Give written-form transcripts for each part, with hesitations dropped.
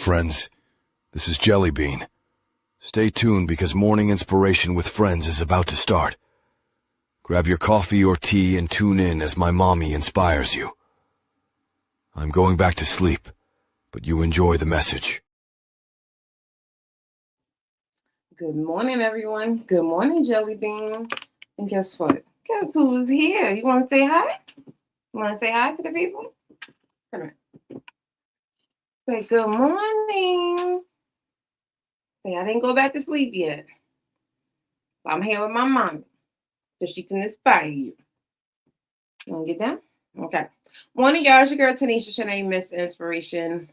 friends. This is Jelly Bean. Stay tuned because Morning Inspiration with Friends is about to start. Grab your coffee or tea and tune in as my mommy inspires you. I'm going back to sleep, but you enjoy the message. Good morning, everyone. Good morning, Jelly Bean. And guess what? Guess who's here? You want to say hi? You want to say hi to the people? Come here. Say good morning. Say I didn't go back to sleep yet. I'm here with my mom so she can inspire you. You want to get down? Okay. Morning, y'all. It's your girl, Tanisha Shanae, Miss Inspiration,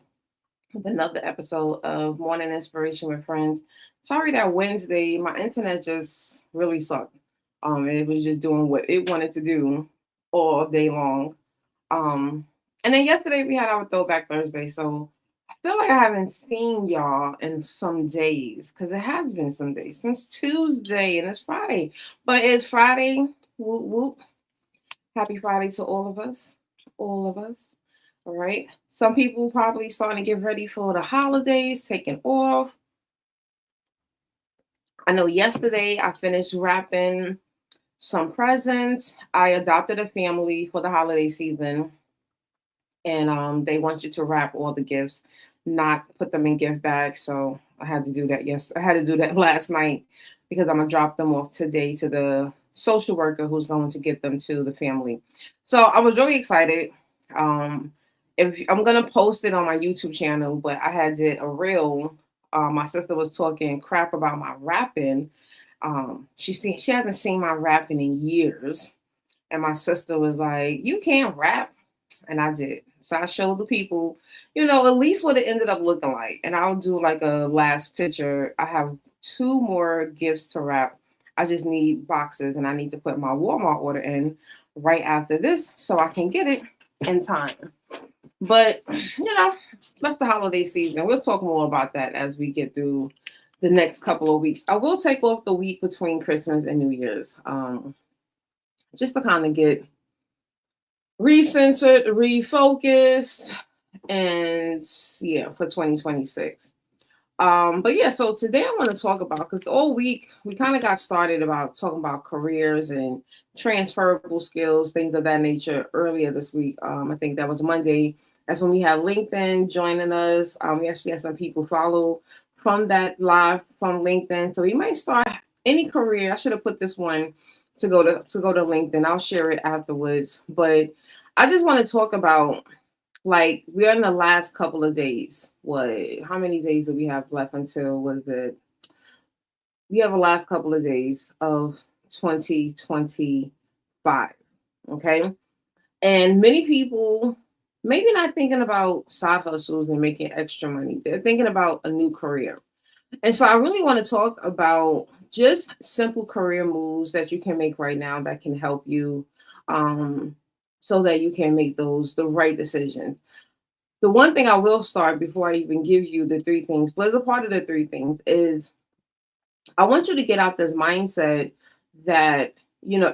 with another episode of Morning Inspiration with Friends. Sorry that Wednesday, my internet just really sucked. It was just doing what it wanted to do all day long. And then yesterday we had our Throwback Thursday, so I feel like I haven't seen y'all in some days because it has been some days since Tuesday and it's Friday. But it's Friday. Whoop whoop. Happy Friday to all of us. All of us. All right. Some people probably starting to get ready for the holidays, taking off. I know yesterday I finished wrapping some presents. I adopted a family for the holiday season, and they want you to wrap all the gifts, not put them in gift bags. So I had to do that. Yes, I had to do that last night because I'm gonna drop them off today to the social worker who's going to get them to the family. So I was really excited. Um, if I'm gonna post it on my YouTube channel, but I had did a reel. My sister was talking crap about my rapping. She hasn't seen my rapping in years, and my sister was like, "You can't rap," and I did. So I showed the people, at least what it ended up looking like. And I'll do like a last picture. I have two more gifts to wrap. I just need boxes, and I need to put my Walmart order in right after this so I can get it in time. But, that's the holiday season. We'll talk more about that as we get through the next couple of weeks. I will take off the week between Christmas and New Year's, just to kind of get recentered, refocused, and yeah, for 2026. But yeah, so today I want to talk about, because all week we kind of got started about talking about careers and transferable skills, things of that nature earlier this week. I think that was Monday. That's when we had LinkedIn joining us. We actually had some people follow from that live from LinkedIn. So we might start any career. I should have put this one to go to LinkedIn. I'll share it afterwards. But I just want to talk about, like, we're in the last couple of days. How many days do we have left until, we have the last couple of days of 2025. Okay. And many people maybe not thinking about side hustles and making extra money. They're thinking about a new career. And so I really want to talk about just simple career moves that you can make right now that can help you, um, so that you can make the right decisions. The one thing I will start before I even give you the three things, but as a part of the three things, is I want you to get out this mindset that,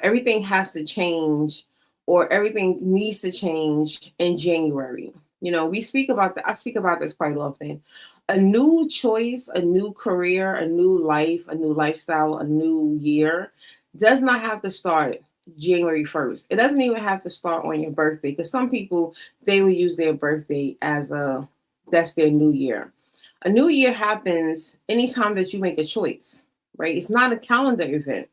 everything has to change or everything needs to change in January. We speak about that. I speak about this quite often. A new choice, a new career, a new life, a new lifestyle, a new year does not have to start January 1st. It doesn't even have to start on your birthday, because some people, they will use their birthday as that's their new year. A new year happens anytime that you make a choice, right? It's not a calendar event.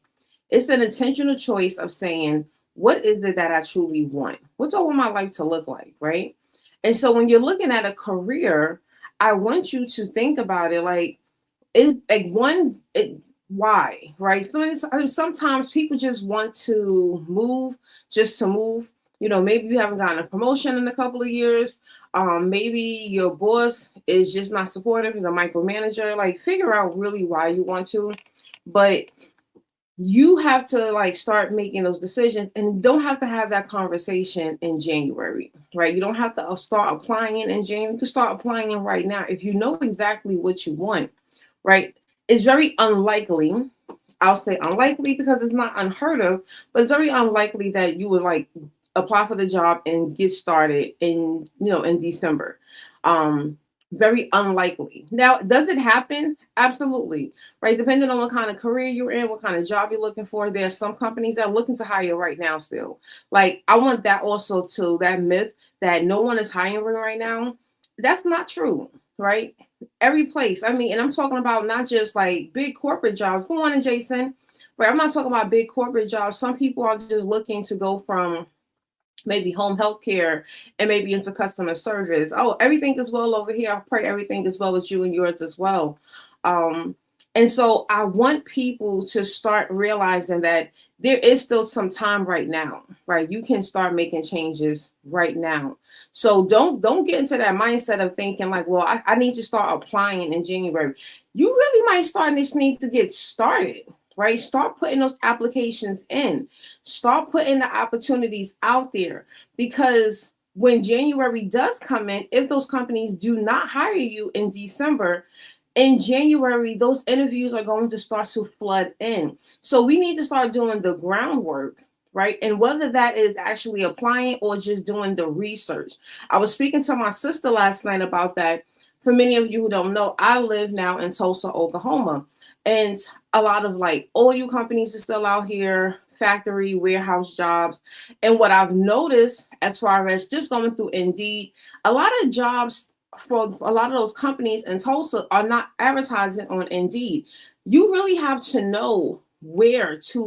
It's an intentional choice of saying, what is it that I truly want? What do I want my life to look like, right? And so when you're looking at a career, I want you to think about it like, is like why, right? Sometimes people just want to move just to move. Maybe you haven't gotten a promotion in a couple of years. Maybe your boss is just not supportive, is a micromanager. Like, figure out really why you want to. But you have to, like, start making those decisions, and don't have to have that conversation in January, right? You don't have to start applying it in January. You can start applying it right now if you know exactly what you want, right? It's very unlikely. I'll say unlikely because it's not unheard of, but it's very unlikely that you would, like, apply for the job and get started in December. Very unlikely. Now, does it happen? Absolutely. Right. Depending on what kind of career you're in, what kind of job you're looking for. There are some companies that are looking to hire right now still. Like, I want that also to that myth that no one is hiring right now. That's not true. Right. Every place. I mean, and I'm talking about not just like big corporate jobs. Go on, Jason. Right. I'm not talking about big corporate jobs. Some people are just looking to go from maybe home health care and maybe into customer service. Oh, everything is well over here. I pray everything is well with you and yours as well. Um, and so I want people to start realizing that there is still some time right now, right? You can start making changes right now. So don't get into that mindset of thinking like, well, I need to start applying in January. You really might start this need to get started, right? Start putting those applications in. Start putting the opportunities out there, because when January does come in, if those companies do not hire you in December, in January, those interviews are going to start to flood in. So we need to start doing the groundwork, right? And whether that is actually applying or just doing the research. I was speaking to my sister last night about that. For many of you who don't know, I live now in Tulsa, Oklahoma. And a lot of like oil companies are still out here, factory, warehouse jobs. And what I've noticed as far as just going through Indeed, a lot of jobs for a lot of those companies in Tulsa are not advertising on Indeed. You really have to know where to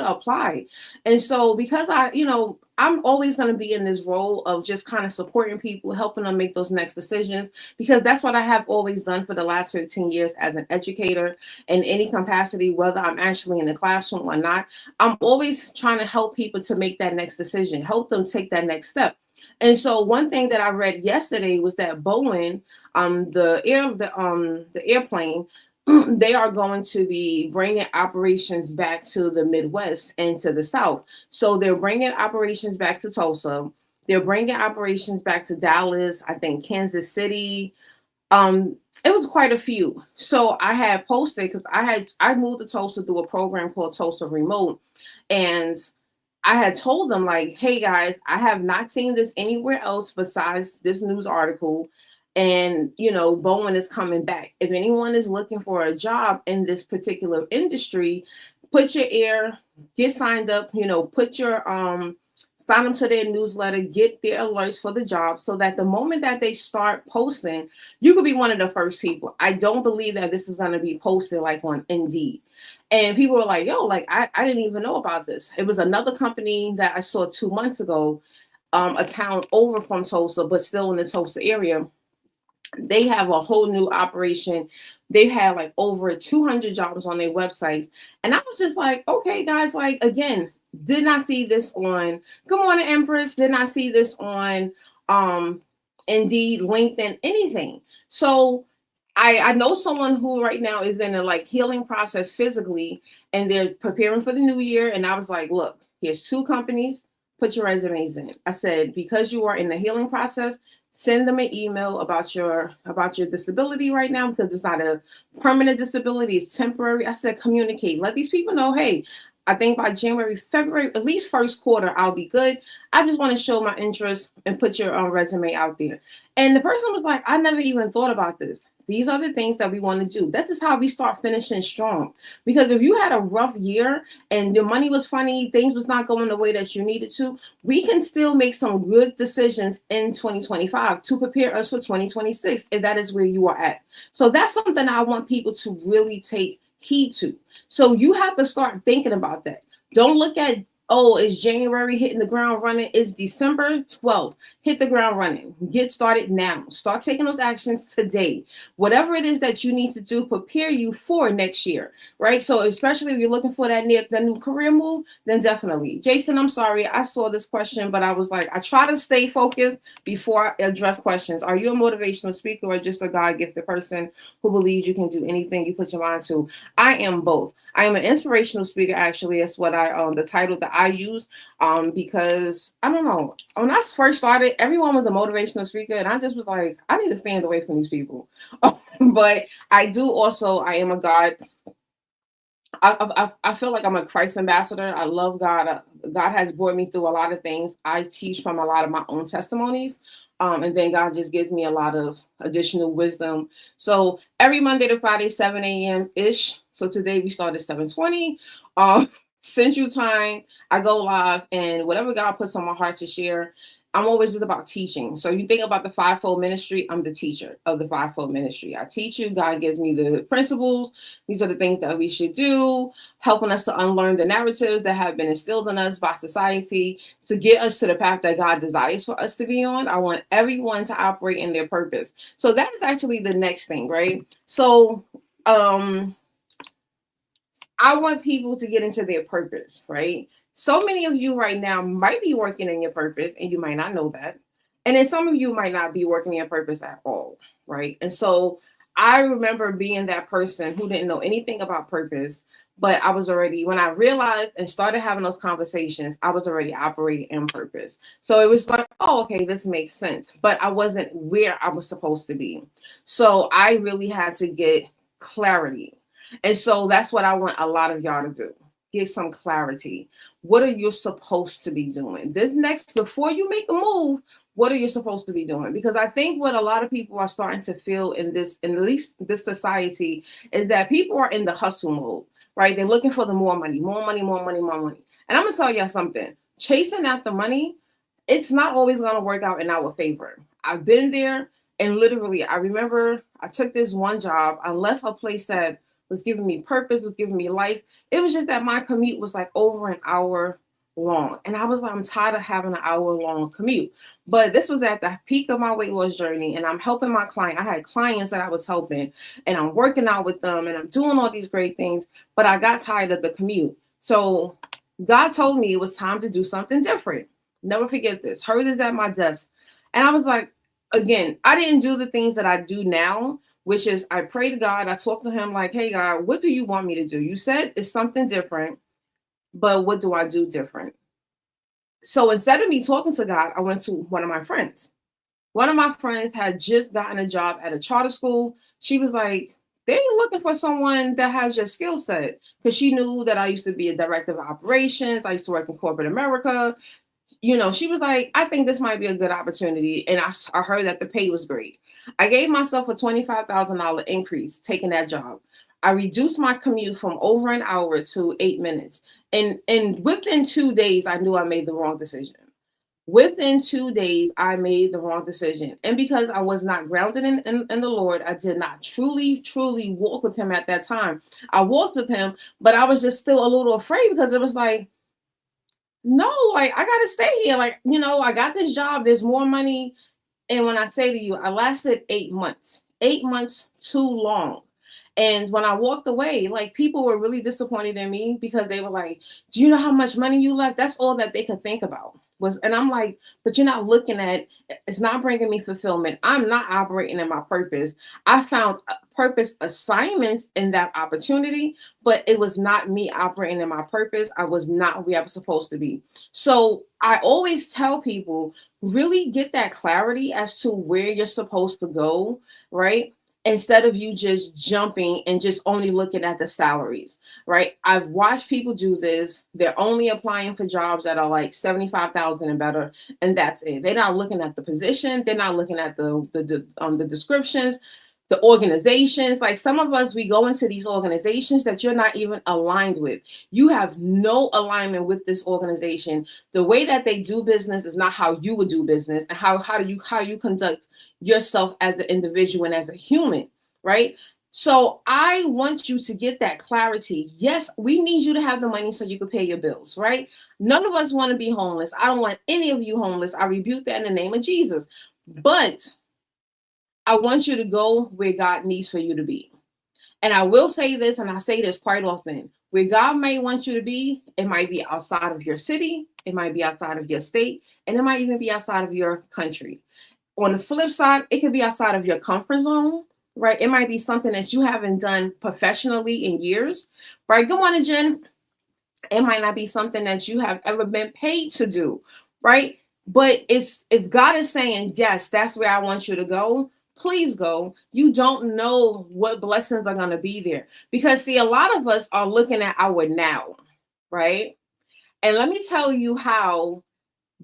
apply. And so because I'm always going to be in this role of just kind of supporting people, helping them make those next decisions, because that's what I have always done for the last 15 years as an educator in any capacity, whether I'm actually in the classroom or not. I'm always trying to help people to make that next decision, help them take that next step. And so one thing that I read yesterday was that Boeing, the airplane, they are going to be bringing operations back to the Midwest and to the South. So they're bringing operations back to Tulsa. They're bringing operations back to Dallas, I think Kansas City. It was quite a few. So I had posted because I moved to Tulsa through a program called Tulsa Remote, and I had told them like, hey guys, I have not seen this anywhere else besides this news article. And Bowen is coming back. If anyone is looking for a job in this particular industry, put your ear, get signed up, put your sign them to their newsletter, get their alerts for the job, so that the moment that they start posting, you could be one of the first people. I don't believe that this is going to be posted like on Indeed. And people were like, yo, like, I didn't even know about this. It was another company that I saw 2 months ago, a town over from Tulsa, but still in the Tulsa area. They have a whole new operation. They've had like over 200 jobs on their websites. And I was just like, okay, guys, like, again, did not see this on Good Morning Empress, did not see this on Indeed, LinkedIn, anything. So I know someone who right now is in a like healing process physically, and they're preparing for the new year. And I was like, look, here's 2 companies, put your resumes in. I said, because you are in the healing process, send them an email about your disability right now, because it's not a permanent disability, it's temporary. I said, communicate, let these people know, hey, I think by January, February, at least first quarter, I'll be good. I just want to show my interest and put your resume out there. And the person was like, I never even thought about this. These are the things that we want to do. This is how we start finishing strong. Because if you had a rough year and your money was funny, things was not going the way that you needed to, we can still make some good decisions in 2025 to prepare us for 2026, if that is where you are at. So that's something I want people to really take heed to. So you have to start thinking about that. Don't look at, oh, it's January hitting the ground running. It's December 12th. Hit the ground running. Get started now. Start taking those actions today. Whatever it is that you need to do, prepare you for next year, right? So especially if you're looking for that new career move, then definitely. Jason, I'm sorry. I saw this question, but I was like, I try to stay focused before I address questions. Are you a motivational speaker or just a God-gifted person who believes you can do anything you put your mind to? I am both. I am an inspirational speaker, actually. That's what the title that I use, because I don't know. When I first started, everyone was a motivational speaker, and I just was like, I need to stand away from these people. But I am a God. I feel like I'm a Christ ambassador. I love God. God has brought me through a lot of things. I teach from a lot of my own testimonies. And then God just gives me a lot of additional wisdom. So every Monday to Friday, 7 a.m. ish. So today we started 7:20. Central Time, I go live, and whatever God puts on my heart to share, I'm always just about teaching. So you think about the fivefold ministry, I'm the teacher of the fivefold ministry. I teach you, God gives me the principles. These are the things that we should do, helping us to unlearn the narratives that have been instilled in us by society to get us to the path that God desires for us to be on. I want everyone to operate in their purpose. So that is actually the next thing, right? So I want people to get into their purpose, right? So many of you right now might be working in your purpose and you might not know that. And then some of you might not be working in your purpose at all, right? And so I remember being that person who didn't know anything about purpose, but I was already, when I realized and started having those conversations, I was already operating in purpose. So it was like, oh, okay, this makes sense. But I wasn't where I was supposed to be. So I really had to get clarity. And so that's what I want a lot of y'all to do. Get some clarity. What are you supposed to be doing? This next, before you make a move, what are you supposed to be doing? Because I think what a lot of people are starting to feel in this, in at least this society, is that people are in the hustle mode, right? They're looking for the more money, more money, more money, more money. And I'm gonna tell y'all something. Chasing after money, it's not always gonna work out in our favor. I've been there, and literally, I remember I took this one job. I left a place that was giving me purpose, was giving me life. It was just that my commute was like over an hour long. And I was like, I'm tired of having an hour long commute. But this was at the peak of my weight loss journey. And I'm helping my client. I had clients that I was helping, and I'm working out with them, and I'm doing all these great things. But I got tired of the commute. So God told me it was time to do something different. Never forget this. Heard is at my desk. And I was like, again, I didn't do the things that I do now, which is I pray to God. I talk to him like, hey, God, what do you want me to do? You said it's something different, but what do I do different? So instead of me talking to God, I went to one of my friends. One of my friends had just gotten a job at a charter school. She was like, they ain't looking for someone that has your skill set, because she knew that I used to be a director of operations. I used to work in corporate America. She was like, I think this might be a good opportunity. And I heard that the pay was great. I gave myself a $25,000 increase taking that job. I reduced my commute from over an hour to 8 minutes. And within 2 days, I knew I made the wrong decision. Within 2 days, I made the wrong decision. And because I was not grounded in the Lord, I did not truly, truly walk with him at that time. I walked with him, but I was just still a little afraid, because it was like, no, like I gotta stay here. Like, I got this job, there's more money. And when I say to you, I lasted 8 months, 8 months too long. And when I walked away, like people were really disappointed in me, because they were like, do you know how much money you left? That's all that they could think about was, and I'm like, but you're not looking at, it's not bringing me fulfillment. I'm not operating in my purpose. I found purpose assignments in that opportunity, but it was not me operating in my purpose. I was not where I was supposed to be. So I always tell people, really get that clarity as to where you're supposed to go, right? Instead of you just jumping and just only looking at the salaries, right? I've watched people do this. They're only applying for jobs that are like 75,000 and better, and that's it. They're not looking at the position. They're not looking at the descriptions, the organizations. Like some of us, we go into these organizations that you're not even aligned with. You have no alignment with this organization. The way that they do business is not how you would do business, and how you conduct yourself as an individual and as a human, right? So I want you to get that clarity. Yes, we need you to have the money so you can pay your bills, right? None of us want to be homeless. I don't want any of you homeless. I rebuke that in the name of Jesus. But I want you to go where God needs for you to be. And I will say this, and I say this quite often, where God may want you to be, it might be outside of your city, it might be outside of your state, and it might even be outside of your country. On the flip side, it could be outside of your comfort zone, right? It might be something that you haven't done professionally in years, right? Good morning, Jen. It might not be something that you have ever been paid to do, right? But if God is saying, yes, that's where I want you to go, please go. You don't know what blessings are going to be there. Because see, a lot of us are looking at our now, right? And let me tell you how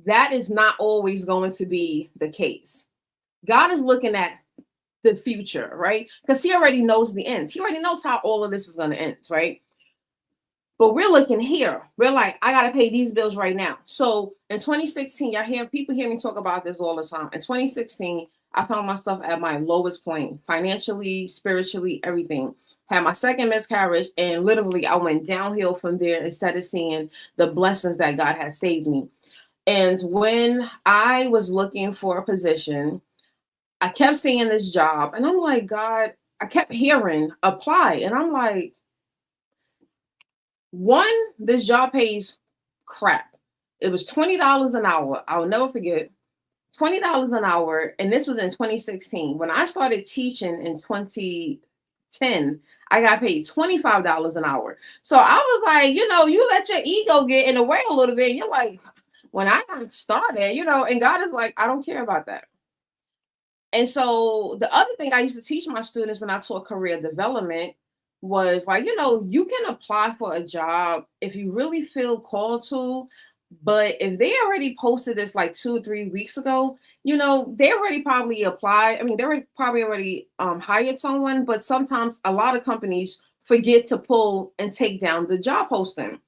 that is not always going to be the case. God is looking at the future, right? Because he already knows the ends. He already knows how all of this is going to end, right? But we're looking here. We're like, I got to pay these bills right now. So in 2016, people hear me talk about this all the time. In 2016, I found myself at my lowest point, financially, spiritually, everything. Had my second miscarriage, and literally I went downhill from there instead of seeing the blessings that God had saved me. And when I was looking for a position, I kept seeing this job, and I'm like, God, I kept hearing apply, and I'm like, one, this job pays crap. It was $20 an hour. I'll never forget. $20 an hour, and this was in 2016. When I started teaching in 2010, I got paid $25 an hour. So I was like, you let your ego get in the way a little bit. And you're like, when I got started, and God is like, I don't care about that. And so the other thing I used to teach my students when I taught career development was like, you can apply for a job if you really feel called to, but if they already posted this like 2 or 3 weeks ago, they already probably applied. I mean, probably already hired someone, but sometimes a lot of companies forget to pull and take down the job posting.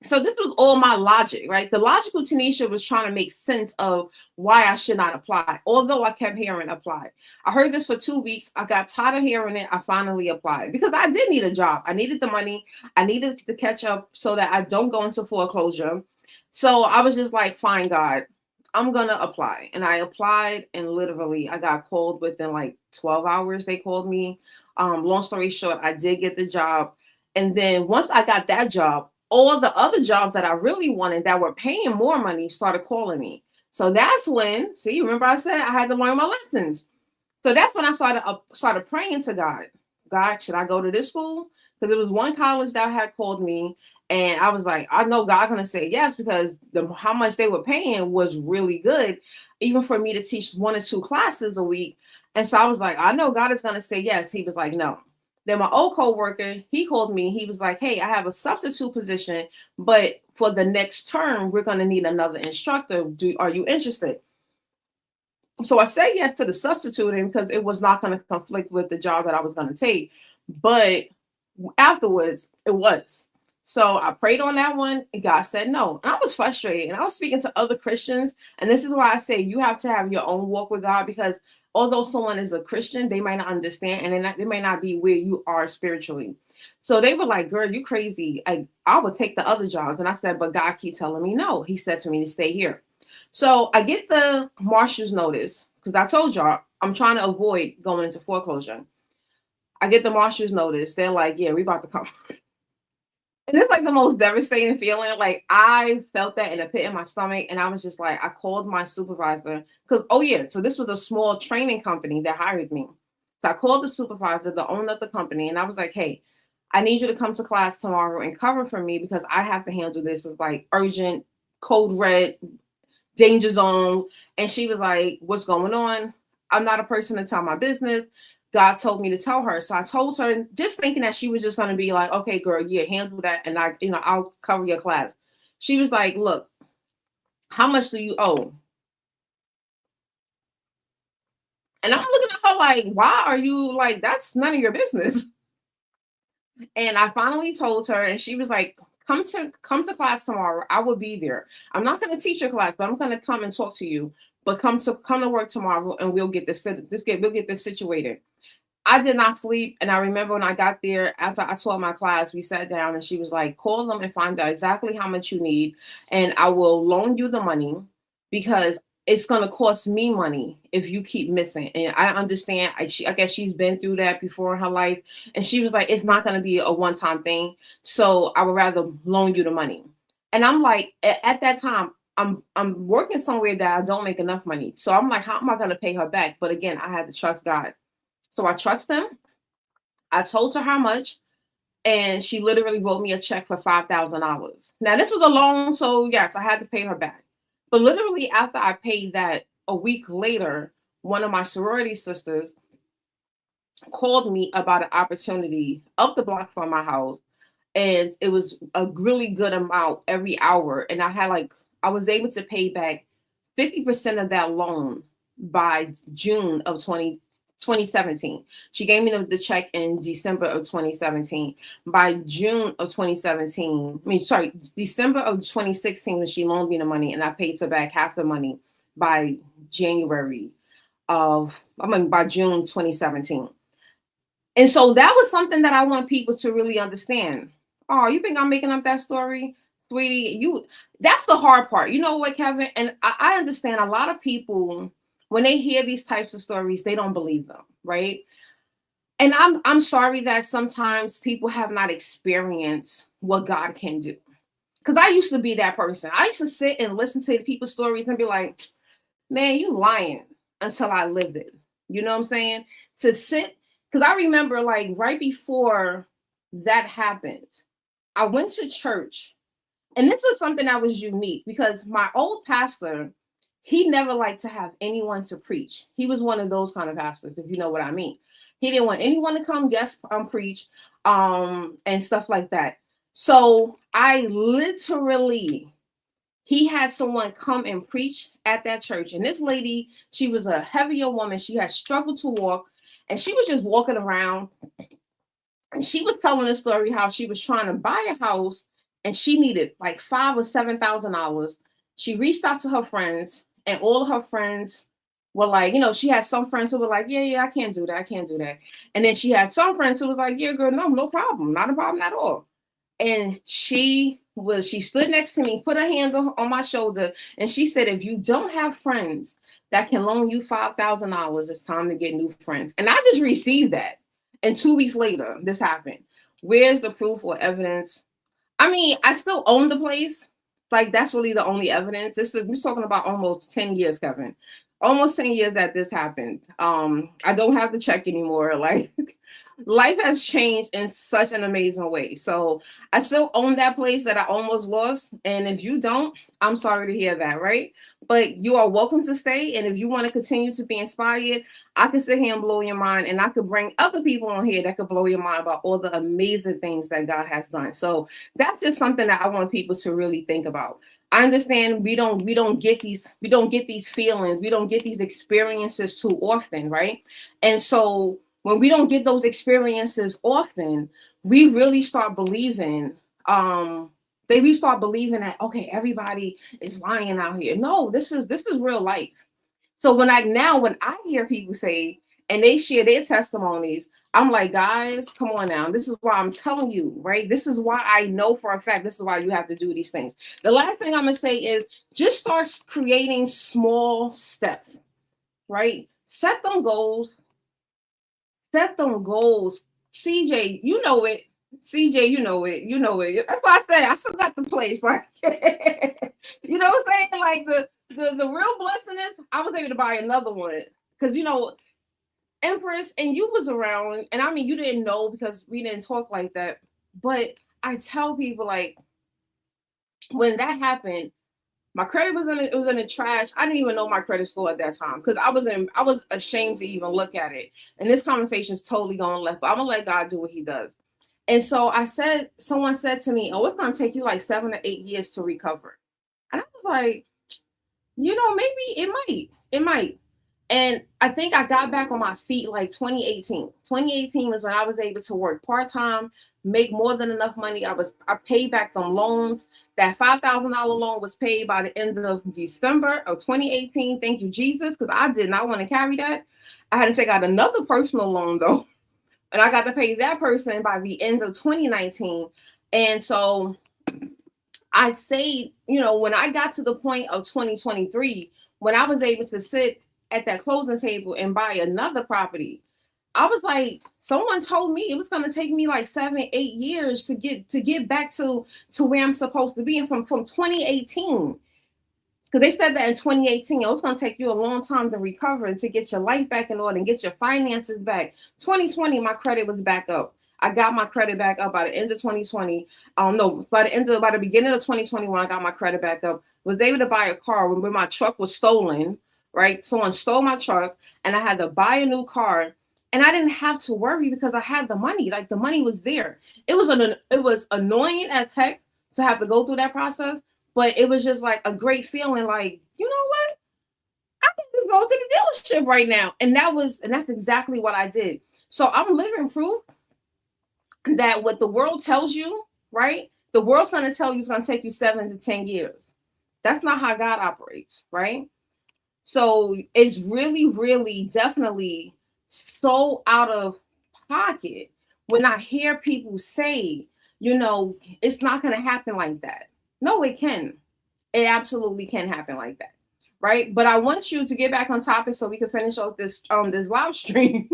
So this was all my logic, right? The logical Tanisha was trying to make sense of why I should not apply, although I kept hearing apply. I heard this for 2 weeks. I got tired of hearing it. I finally applied because I did need a job. I needed the money. I needed to catch up so that I don't go into foreclosure. So I was just like, fine, God, I'm going to apply. And I applied, and literally I got called within like 12 hours. They called me. Long story short, I did get the job. And then once I got that job, all the other jobs that I really wanted that were paying more money started calling me. So that's when, see, remember I said I had to learn my lessons. So that's when I started praying to God. God, should I go to this school? Because it was one college that had called me, and I was like, I know God gonna say yes because how much they were paying was really good, even for me to teach 1 or 2 classes a week. And so I was like, I know God is gonna say yes. He was like, no. Then my old coworker, he called me. He was like, hey, I have a substitute position, but for the next term, we're going to need another instructor. Are you interested? So I said yes to the substituting because it was not going to conflict with the job that I was going to take. But afterwards, it was. So I prayed on that one, and God said no. And I was frustrated, and I was speaking to other Christians. And this is why I say you have to have your own walk with God, because although someone is a Christian, they might not understand, and they may not be where you are spiritually. So they were like, girl, you crazy. I would take the other jobs. And I said, but God keep telling me no. He said for me to stay here. So I get the marshal's notice because I told y'all I'm trying to avoid going into foreclosure. I get the marshal's notice. They're like, yeah, we about to come. And it's like the most devastating feeling. Like I felt that in a pit in my stomach. And I was just like, I called my supervisor because, oh yeah, so this was a small training company that hired me. So I called the supervisor, the owner of the company, and I was like, hey, I need you to come to class tomorrow and cover for me because I have to handle this. It's like urgent, code red, danger zone. And she was like, what's going on? I'm not a person to tell my business. God told me to tell her. So I told her, just thinking that she was just going to be like, okay, girl, yeah, handle that. And I'll cover your class. She was like, look, how much do you owe? And I'm looking at her like, why are you like, that's none of your business. And I finally told her, and she was like, come to class tomorrow. I will be there. I'm not going to teach your class, but I'm going to come and talk to you. But come to work tomorrow, and we'll get this situated. I did not sleep. And I remember when I got there, after I taught my class, we sat down and she was like, call them and find out exactly how much you need. And I will loan you the money because it's going to cost me money if you keep missing. And I understand. I guess she's been through that before in her life. And she was like, it's not going to be a one-time thing. So I would rather loan you the money. And I'm like, at that time, I'm working somewhere that I don't make enough money. So I'm like, how am I going to pay her back? But again, I had to trust God. So I trust them. I told her how much, and she literally wrote me a check for $5,000. Now this was a loan, so yes, I had to pay her back. But literally after I paid that, a week later, one of my sorority sisters called me about an opportunity up the block from my house, and it was a really good amount every hour. And I had like I was able to pay back 50% of that loan by June of 2017. She gave me the check in December of 2017. By June of 2017, December of 2016 when she loaned me the money, and I paid her back half the money by by June 2017. And so that was something that I want people to really understand. Oh, you think I'm making up that story? Sweetie, that's the hard part. You know what, Kevin? And I understand a lot of people, when they hear these types of stories, they don't believe them, right? And I'm sorry that sometimes people have not experienced what God can do. Because I used to be that person. I used to sit and listen to people's stories and be like, man, you lying, until I lived it. You know what I'm saying? To sit, because I remember like right before that happened, I went to church. And this was something that was unique because my old pastor, he never liked to have anyone to preach. He was one of those kind of pastors, if you know what I mean. He didn't want anyone to come guest preach and stuff like that. So he had someone come and preach at that church. And this lady, she was a heavier woman. She had struggled to walk, and she was just walking around. And she was telling the story how she was trying to buy a house and she needed like $5,000 or $7,000. She reached out to her friends, and all of her friends were like, she had some friends who were like, yeah, I can't do that. I can't do that. And then she had some friends who was like, yeah, girl, no problem. Not a problem at all. And she stood next to me, put her hand on my shoulder, and she said, if you don't have friends that can loan you $5,000, it's time to get new friends. And I just received that. And 2 weeks later, this happened. Where's the proof or evidence? I mean, I still own the place. Like, that's really the only evidence. We're talking about almost 10 years, Kevin. Almost 10 years that this happened. I don't have the check anymore. Like, life has changed in such an amazing way. So I still own that place that I almost lost. And if you don't, I'm sorry to hear that, right? But you are welcome to stay. And if you want to continue to be inspired, I can sit here and blow your mind. And I could bring other people on here that could blow your mind about all the amazing things that God has done. So that's just something that I want people to really think about. I understand we don't get these feelings, we don't get these experiences too often, right? And so when we don't get those experiences often, we really start believing we start believing that, okay, everybody is lying out here. No, this is real life. So when I hear people say and they share their testimonies, I'm like, guys, come on now. This is why I'm telling you, right? This is why I know for a fact this is why you have to do these things. The last thing I'm going to say is just start creating small steps, right? Set them goals. CJ, you know it. CJ, you know it. That's why I say I still got the place. Like, you know what I'm saying? Like the real blessing is I was able to buy another one. Because, Empress, and you was around, and I mean, you didn't know because we didn't talk like that. But I tell people, like, when that happened, my credit was in the trash. I didn't even know my credit score at that time because I was ashamed to even look at it. And this conversation is totally going left, but I'm gonna let God do what He does. And so someone said to me, "Oh, it's gonna take you like 7 to 8 years to recover." And I was like, maybe it might. And I think I got back on my feet like 2018. 2018 was when I was able to work part-time, make more than enough money. I paid back them loans. That $5,000 loan was paid by the end of December of 2018. Thank you, Jesus, because I did not want to carry that. I had to take out another personal loan though. And I got to pay that person by the end of 2019. And so I'd say, when I got to the point of 2023, when I was able to sit at that closing table and buy another property, I was like, someone told me it was going to take me like 7, 8 years to get back to where I'm supposed to be. And from 2018, because they said that in 2018, it was going to take you a long time to recover and to get your life back in order and get your finances back. 2020, my credit was back up. I got my credit back up by the end of 2020. By the beginning of 2021, I got my credit back up. Was able to buy a car when my truck was stolen, right? Someone stole my truck and I had to buy a new car. And I didn't have to worry because I had the money. Like, the money was there. It was annoying as heck to have to go through that process, But it was just like a great feeling, like, you know what? I can just go to the dealership right now. And that's exactly what I did. So I'm living proof that what the world tells you, right? The world's going to tell you it's going to take you 7 to 10 years. That's not how God operates, right? So it's really, really, definitely so out of pocket when I hear people say, it's not going to happen like that. No, it can. It absolutely can happen like that, right? But I want you to get back on topic so we can finish off this live stream.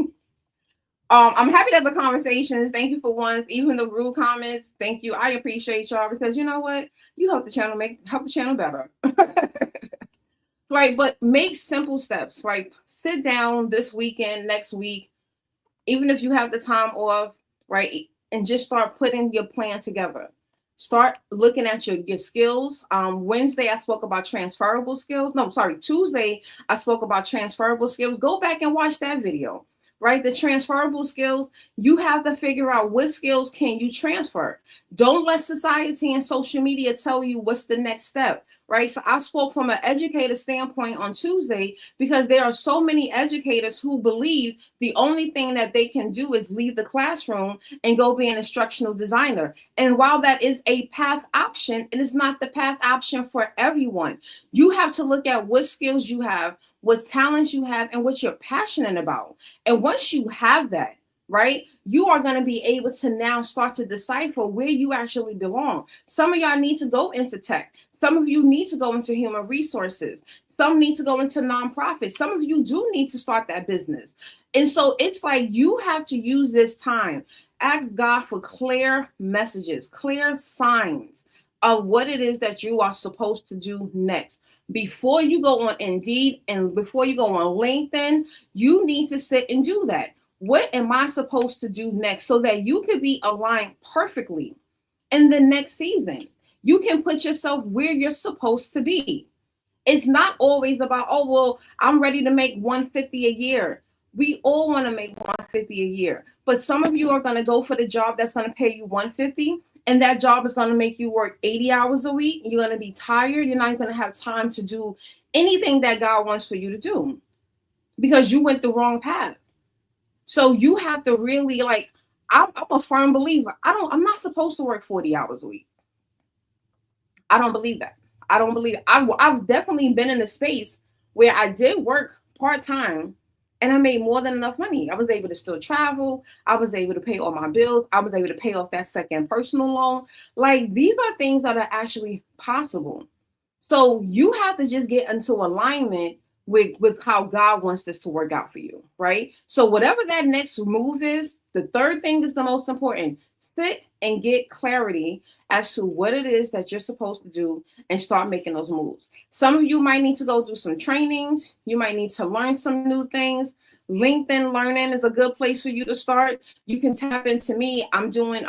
I'm happy that the conversations. Thank you for once, even the rude comments. Thank you. I appreciate y'all because you know what? You help the channel better. Right, but make simple steps, right? Sit down this weekend, next week, even if you have the time off, right? And just start putting your plan together. Start looking at your skills. Wednesday, I spoke about transferable skills. No, sorry, Tuesday, I spoke about transferable skills. Go back and watch that video, right? The transferable skills, you have to figure out what skills can you transfer. Don't let society and social media tell you what's the next step. Right. So I spoke from an educator standpoint on Tuesday because there are so many educators who believe the only thing that they can do is leave the classroom and go be an instructional designer. And while that is a path option, it is not the path option for everyone. You have to look at what skills you have, what talents you have, and what you're passionate about. And once you have that, right, you are going to be able to now start to decipher where you actually belong. Some of y'all need to go into tech. Some of you need to go into human resources. Some need to go into nonprofits. Some of you do need to start that business. And so it's like you have to use this time. Ask God for clear messages, clear signs of what it is that you are supposed to do next. Before you go on Indeed and before you go on LinkedIn, you need to sit and do that. What am I supposed to do next so that you can be aligned perfectly in the next season? You can put yourself where you're supposed to be. It's not always about, oh, well, I'm ready to make 150 a year. We all want to make 150 a year. But some of you are going to go for the job that's going to pay you 150. And that job is going to make you work 80 hours a week. You're going to be tired. You're not going to have time to do anything that God wants for you to do because you went the wrong path. So you have to really I'm a firm believer. I'm not supposed to work 40 hours a week. I don't believe that. I don't believe it. I've definitely been in a space where I did work part-time and I made more than enough money. I was able to still travel. I was able to pay all my bills. I was able to pay off that second personal loan. Like, these are things that are actually possible. So you have to just get into alignment with how God wants this to work out for you, right? So whatever that next move is, the third thing is the most important. Sit and get clarity as to what it is that you're supposed to do and start making those moves. Some of you might need to go do some trainings. You might need to learn some new things. LinkedIn Learning is a good place for you to start. You can tap into me. I'm doing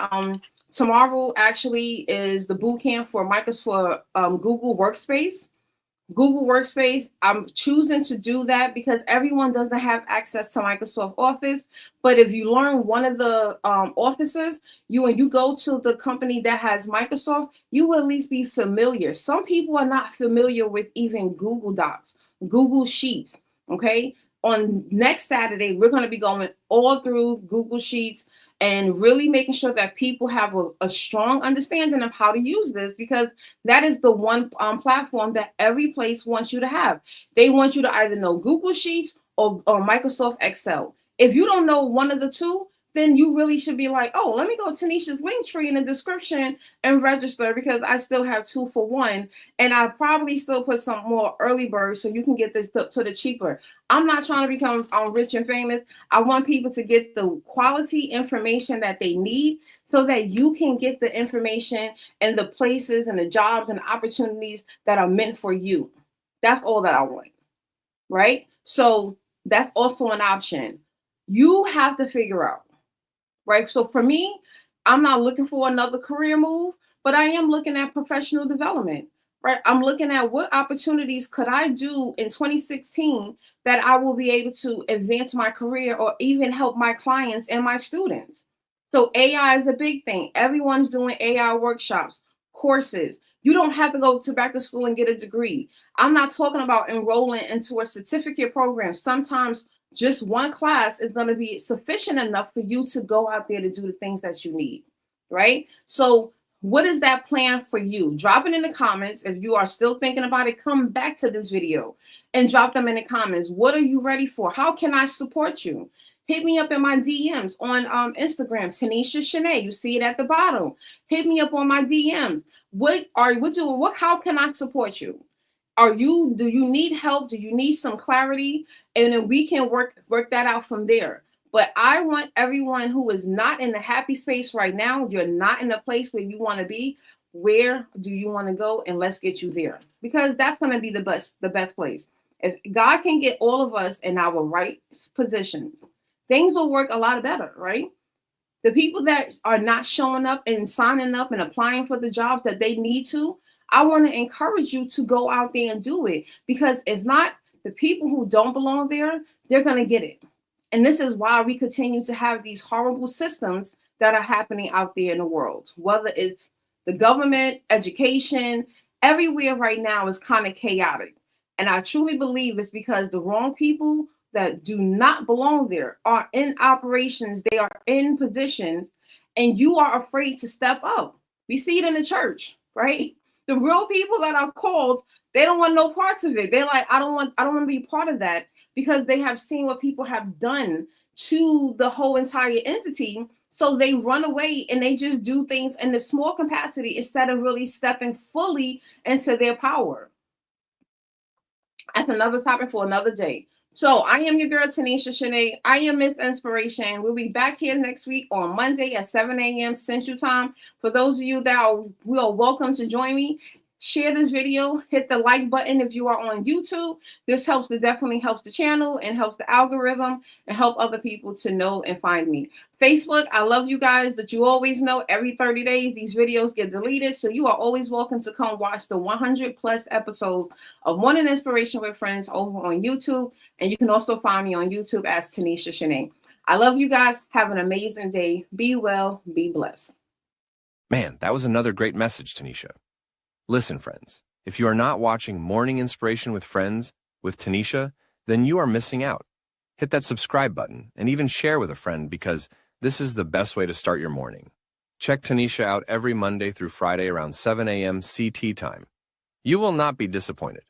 tomorrow actually is the boot camp for Microsoft Google Workspace. Google Workspace, I'm choosing to do that because everyone doesn't have access to Microsoft Office. But if you learn one of the offices, when you go to the company that has Microsoft, you will at least be familiar. Some people are not familiar with even Google Docs, Google Sheets, okay? On next Saturday, we're going to be going all through Google Sheets and really making sure that people have a strong understanding of how to use this, because that is the one platform that every place wants you to have. They want you to either know Google Sheets or Microsoft Excel. If you don't know one of the two, then you really should be like, oh, let me go to Tanisha's link tree in the description and register, because I still have 2 for 1. And I probably still put some more early birds so you can get this to the cheaper. I'm not trying to become rich and famous. I want people to get the quality information that they need so that you can get the information and the places and the jobs and opportunities that are meant for you. That's all that I want, right? So that's also an option. You have to figure out. Right. So for me, I'm not looking for another career move, but I am looking at professional development. Right. I'm looking at what opportunities could I do in 2016 that I will be able to advance my career or even help my clients and my students. So AI is a big thing. Everyone's doing AI workshops, courses. You don't have to go to back to school and get a degree. I'm not talking about enrolling into a certificate program. Sometimes just one class is going to be sufficient enough for you to go out there to do the things that you need, right? So what is that plan for you? Drop it in the comments. If you are still thinking about it, come back to this video and drop them in the comments. What are you ready for? How can I support you? Hit me up in my DMs on Instagram, Tanisha Shanae. You see it at the bottom. Hit me up on my DMs. How can I support you? Do you need help? Do you need some clarity? And then we can work that out from there. But I want everyone who is not in a happy space right now, you're not in a place where you want to be. Where do you want to go? And let's get you there, because that's going to be the best place. If God can get all of us in our right positions, things will work a lot better, right? The people that are not showing up and signing up and applying for the jobs that they need to, I want to encourage you to go out there and do it, because if not, the people who don't belong there, they're going to get it. And this is why we continue to have these horrible systems that are happening out there in the world, whether it's the government, education, everywhere right now is kind of chaotic. And I truly believe it's because the wrong people that do not belong there are in operations, they are in positions, and you are afraid to step up. We see it in the church, right? The real people that are called, they don't want no parts of it. They're like, I don't want to be part of that, because they have seen what people have done to the whole entire entity. So they run away and they just do things in the small capacity instead of really stepping fully into their power. That's another topic for another day. So I am your girl, Tanisha Shanae. I am Miss Inspiration. We'll be back here next week on Monday at 7 a.m. Central Time. For those of you that are welcome to join me. Share this video, hit the like button if you are on YouTube. This definitely helps the channel and helps the algorithm and help other people to know and find me. Facebook, I love you guys, but you always know every 30 days these videos get deleted. So you are always welcome to come watch the 100+ episodes of Morning Inspiration with Friends over on YouTube. And you can also find me on YouTube as Tanisha Shanae. I love you guys. Have an amazing day. Be well, be blessed. Man, that was another great message, Tanisha. Listen, friends, if you are not watching Morning Inspiration with Friends with Tanisha, then you are missing out. Hit that subscribe button and even share with a friend, because this is the best way to start your morning. Check Tanisha out every Monday through Friday around 7 a.m. CT time. You will not be disappointed.